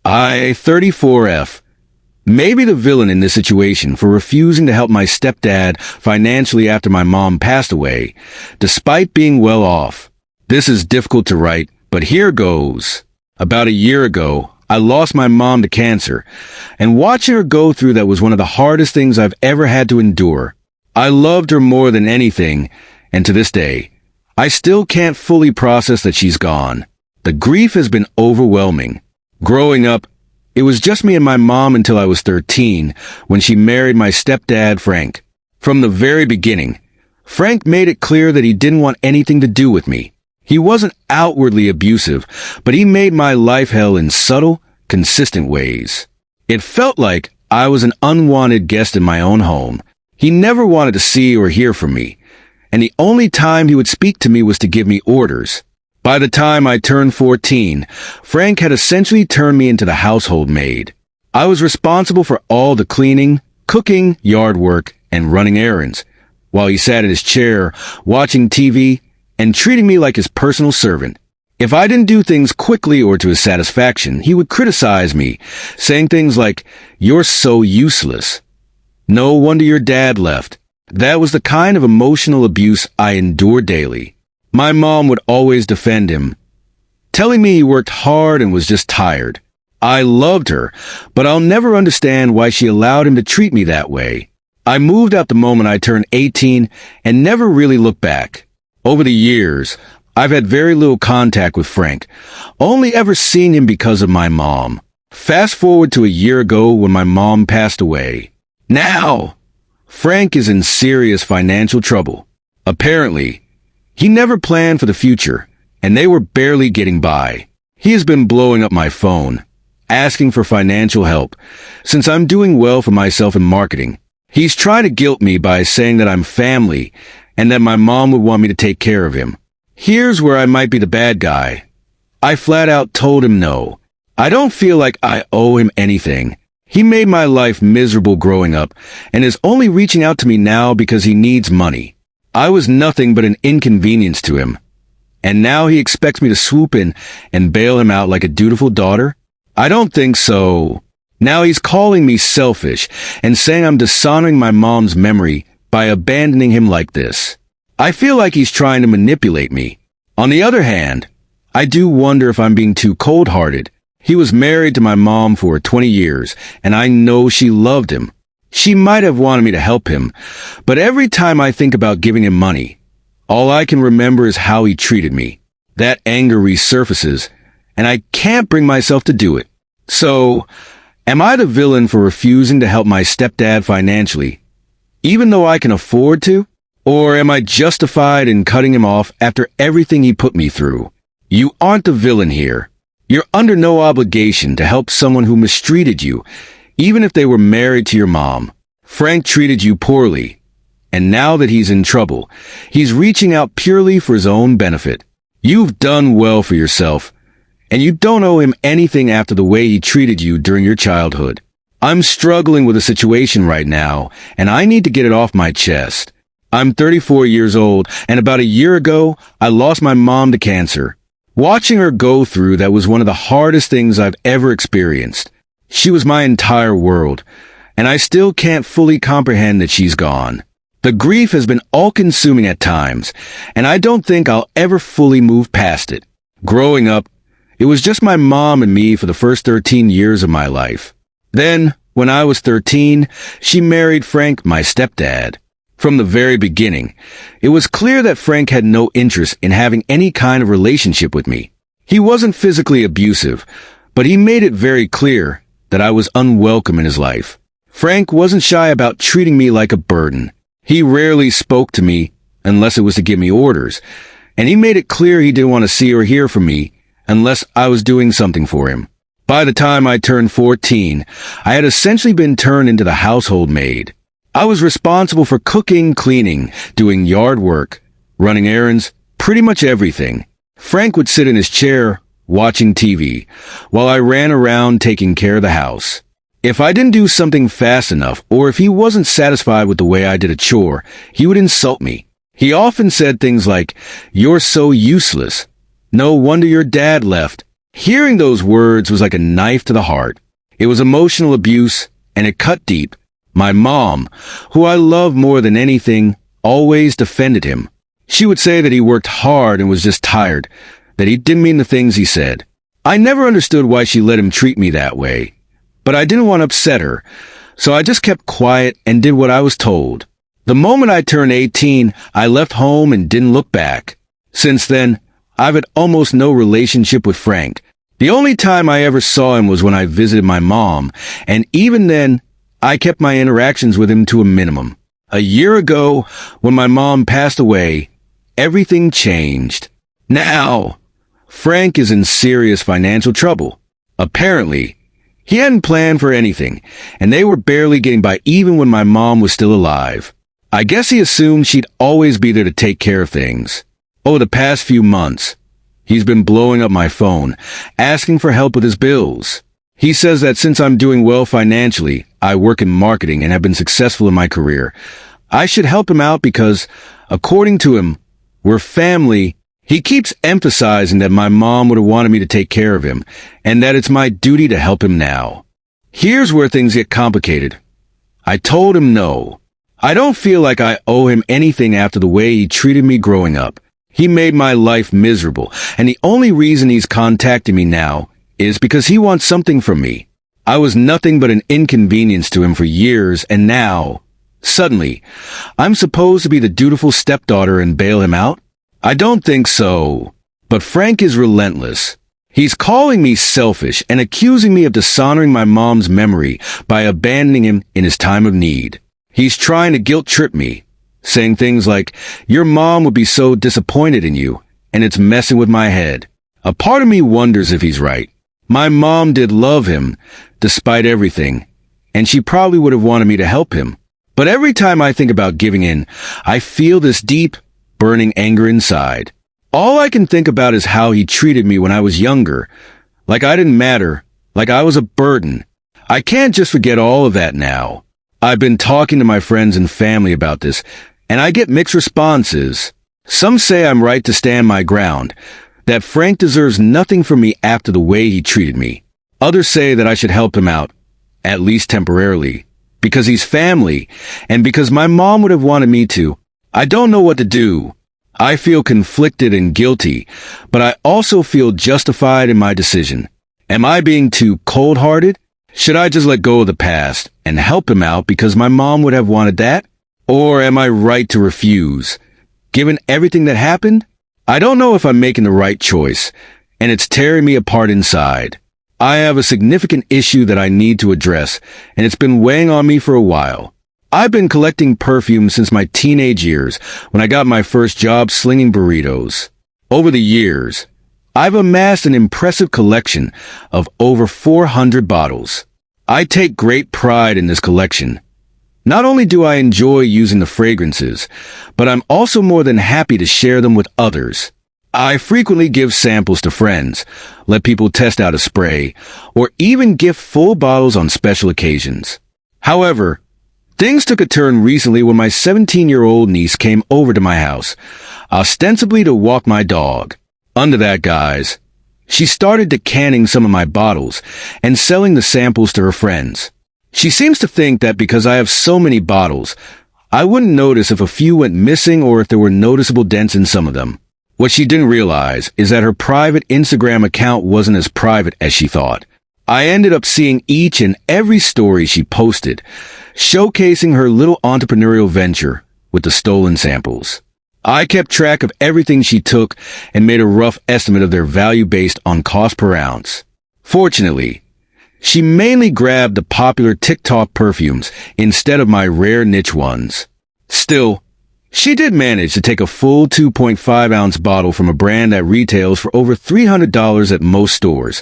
I, 34F, may be the villain in this situation for refusing to help my stepdad financially after my mom passed away, despite being well off. This is difficult to write, but here goes. About a year ago, I lost my mom to cancer, and watching her go through that was one of the hardest things I've ever had to endure. I loved her more than anything, and to this day, I still can't fully process that she's gone. The grief has been overwhelming. Growing up, it was just me and my mom until I was 13, when she married my stepdad, Frank. From the very beginning, Frank made it clear that he didn't want anything to do with me. He wasn't outwardly abusive, but he made my life hell in subtle, consistent ways. It felt like I was an unwanted guest in my own home. He never wanted to see or hear from me, and the only time he would speak to me was to give me orders. By the time I turned 14, Frank had essentially turned me into the household maid. I was responsible for all the cleaning, cooking, yard work, and running errands, while he sat in his chair, watching TV, and treating me like his personal servant. If I didn't do things quickly or to his satisfaction, he would criticize me, saying things like, "You're so useless. No wonder your dad left." That was the kind of emotional abuse I endured daily. My mom would always defend him, telling me he worked hard and was just tired. I loved her, but I'll never understand why she allowed him to treat me that way. I moved out the moment I turned 18 and never really looked back. Over the years, I've had very little contact with Frank, only ever seeing him because of my mom. Fast forward to a year ago when my mom passed away. Now, Frank is in serious financial trouble. Apparently, he never planned for the future, and they were barely getting by. He has been blowing up my phone, asking for financial help, since I'm doing well for myself in marketing. He's trying to guilt me by saying that I'm family, and that my mom would want me to take care of him. Here's where I might be the bad guy. I flat out told him no. I don't feel like I owe him anything. He made my life miserable growing up, and is only reaching out to me now because he needs money. I was nothing but an inconvenience to him. And now he expects me to swoop in and bail him out like a dutiful daughter? I don't think so. Now he's calling me selfish and saying I'm dishonoring my mom's memory by abandoning him like this. I feel like he's trying to manipulate me. On the other hand, I do wonder if I'm being too cold-hearted. He was married to my mom for 20 years, and I know she loved him. She might have wanted me to help him, but every time I think about giving him money, all I can remember is how he treated me. That anger resurfaces, and I can't bring myself to do it. So, am I the villain for refusing to help my stepdad financially, even though I can afford to? Or am I justified in cutting him off after everything he put me through? You aren't the villain here. You're under no obligation to help someone who mistreated you, even if they were married to your mom. Frank treated you poorly, and now that he's in trouble, he's reaching out purely for his own benefit. You've done well for yourself, and you don't owe him anything after the way he treated you during your childhood. I'm struggling with a situation right now, and I need to get it off my chest. I'm 34 years old, and about a year ago, I lost my mom to cancer. Watching her go through that was one of the hardest things I've ever experienced. She was my entire world, and I still can't fully comprehend that she's gone. The grief has been all-consuming at times, and I don't think I'll ever fully move past it. Growing up, it was just my mom and me for the first 13 years of my life. Then, when I was 13, she married Frank, my stepdad. From the very beginning, it was clear that Frank had no interest in having any kind of relationship with me. He wasn't physically abusive, but he made it very clear that I was unwelcome in his life. Frank wasn't shy about treating me like a burden. He rarely spoke to me unless it was to give me orders, and he made it clear he didn't want to see or hear from me unless I was doing something for him. By the time I turned 14, I had essentially been turned into the household maid. I was responsible for cooking, cleaning, doing yard work, running errands, pretty much everything. Frank would sit in his chair, watching TV, while I ran around taking care of the house. If I didn't do something fast enough, or if he wasn't satisfied with the way I did a chore, he would insult me. He often said things like, "You're so useless. No wonder your dad left." Hearing those words was like a knife to the heart. It was emotional abuse, and it cut deep. My mom, who I love more than anything, always defended him. She would say that he worked hard and was just tired, that he didn't mean the things he said. I never understood why she let him treat me that way, but I didn't want to upset her, so I just kept quiet and did what I was told. The moment I turned 18, I left home and didn't look back. Since then, I've had almost no relationship with Frank. The only time I ever saw him was when I visited my mom, and even then, I kept my interactions with him to a minimum. A year ago, when my mom passed away, everything changed. Now, Frank is in serious financial trouble. Apparently, he hadn't planned for anything, and they were barely getting by even when my mom was still alive. I guess he assumed she'd always be there to take care of things. Over the past few months, he's been blowing up my phone, asking for help with his bills. He says that since I'm doing well financially, I work in marketing and have been successful in my career, I should help him out because, according to him, we're family. He keeps emphasizing that my mom would have wanted me to take care of him, and that it's my duty to help him now. Here's where things get complicated. I told him no. I don't feel like I owe him anything after the way he treated me growing up. He made my life miserable, and the only reason he's contacting me now is because he wants something from me. I was nothing but an inconvenience to him for years, and now, suddenly, I'm supposed to be the dutiful stepdaughter and bail him out? I don't think so. But Frank is relentless. He's calling me selfish and accusing me of dishonoring my mom's memory by abandoning him in his time of need. He's trying to guilt-trip me, saying things like, "Your mom would be so disappointed in you," and it's messing with my head. A part of me wonders if he's right. My mom did love him, despite everything, and she probably would have wanted me to help him. But every time I think about giving in, I feel this deep, burning anger inside. All I can think about is how he treated me when I was younger, like I didn't matter, like I was a burden. I can't just forget all of that now. I've been talking to my friends and family about this, and I get mixed responses. Some say I'm right to stand my ground, that Frank deserves nothing from me after the way he treated me. Others say that I should help him out, at least temporarily, because he's family, and because my mom would have wanted me to. I don't know what to do. I feel conflicted and guilty, but I also feel justified in my decision. Am I being too cold-hearted? Should I just let go of the past and help him out because my mom would have wanted that? Or am I right to refuse, given everything that happened? I don't know if I'm making the right choice, and it's tearing me apart inside. I have a significant issue that I need to address, and it's been weighing on me for a while. I've been collecting perfume since my teenage years, when I got my first job slinging burritos. Over the years, I've amassed an impressive collection of over 400 bottles. I take great pride in this collection. Not only do I enjoy using the fragrances, but I'm also more than happy to share them with others. I frequently give samples to friends, let people test out a spray, or even gift full bottles on special occasions. However, things took a turn recently when my 17-year-old niece came over to my house, ostensibly to walk my dog. Under that guise, she started decanting some of my bottles and selling the samples to her friends. She seems to think that because I have so many bottles, I wouldn't notice if a few went missing or if there were noticeable dents in some of them. What she didn't realize is that her private Instagram account wasn't as private as she thought. I ended up seeing each and every story she posted, showcasing her little entrepreneurial venture with the stolen samples. I kept track of everything she took and made a rough estimate of their value based on cost per ounce. Fortunately, she mainly grabbed the popular TikTok perfumes instead of my rare niche ones. Still, she did manage to take a full 2.5-ounce bottle from a brand that retails for over $300 at most stores,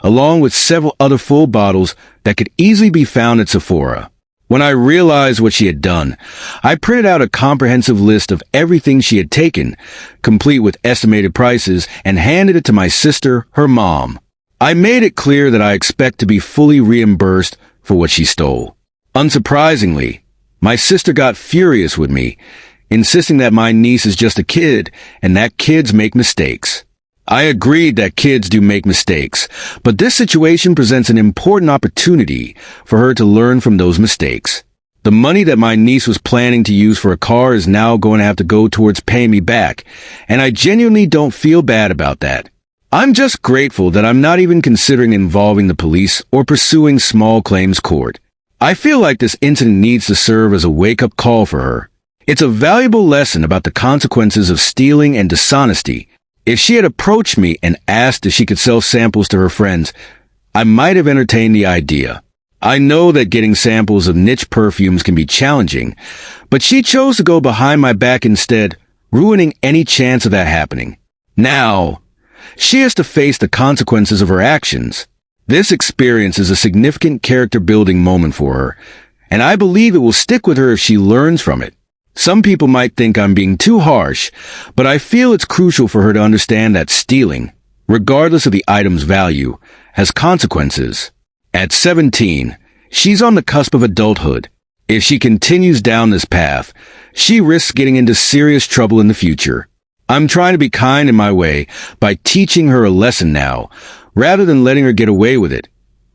along with several other full bottles that could easily be found at Sephora. When I realized what she had done, I printed out a comprehensive list of everything she had taken, complete with estimated prices, and handed it to my sister, her mom. I made it clear that I expect to be fully reimbursed for what she stole. Unsurprisingly, my sister got furious with me, insisting that my niece is just a kid and that kids make mistakes. I agreed that kids do make mistakes, but this situation presents an important opportunity for her to learn from those mistakes. The money that my niece was planning to use for a car is now going to have to go towards paying me back, and I genuinely don't feel bad about that. I'm just grateful that I'm not even considering involving the police or pursuing small claims court. I feel like this incident needs to serve as a wake-up call for her. It's a valuable lesson about the consequences of stealing and dishonesty. If she had approached me and asked if she could sell samples to her friends, I might have entertained the idea. I know that getting samples of niche perfumes can be challenging, but she chose to go behind my back instead, ruining any chance of that happening. Now, she has to face the consequences of her actions. This experience is a significant character-building moment for her, and I believe it will stick with her if she learns from it. Some people might think I'm being too harsh, but I feel it's crucial for her to understand that stealing, regardless of the item's value, has consequences. At 17, she's on the cusp of adulthood. If she continues down this path, she risks getting into serious trouble in the future. I'm trying to be kind in my way by teaching her a lesson now, rather than letting her get away with it,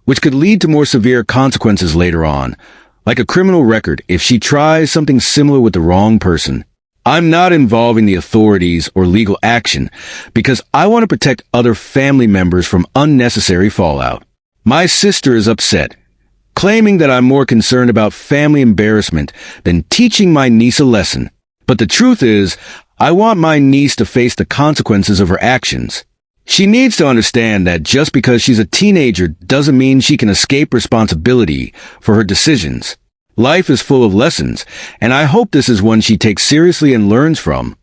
which could lead to more severe consequences later on, like a criminal record if she tries something similar with the wrong person. I'm not involving the authorities or legal action because I want to protect other family members from unnecessary fallout. My sister is upset, claiming that I'm more concerned about family embarrassment than teaching my niece a lesson. But the truth is, I want my niece to face the consequences of her actions. She needs to understand that just because she's a teenager doesn't mean she can escape responsibility for her decisions. Life is full of lessons, and I hope this is one she takes seriously and learns from.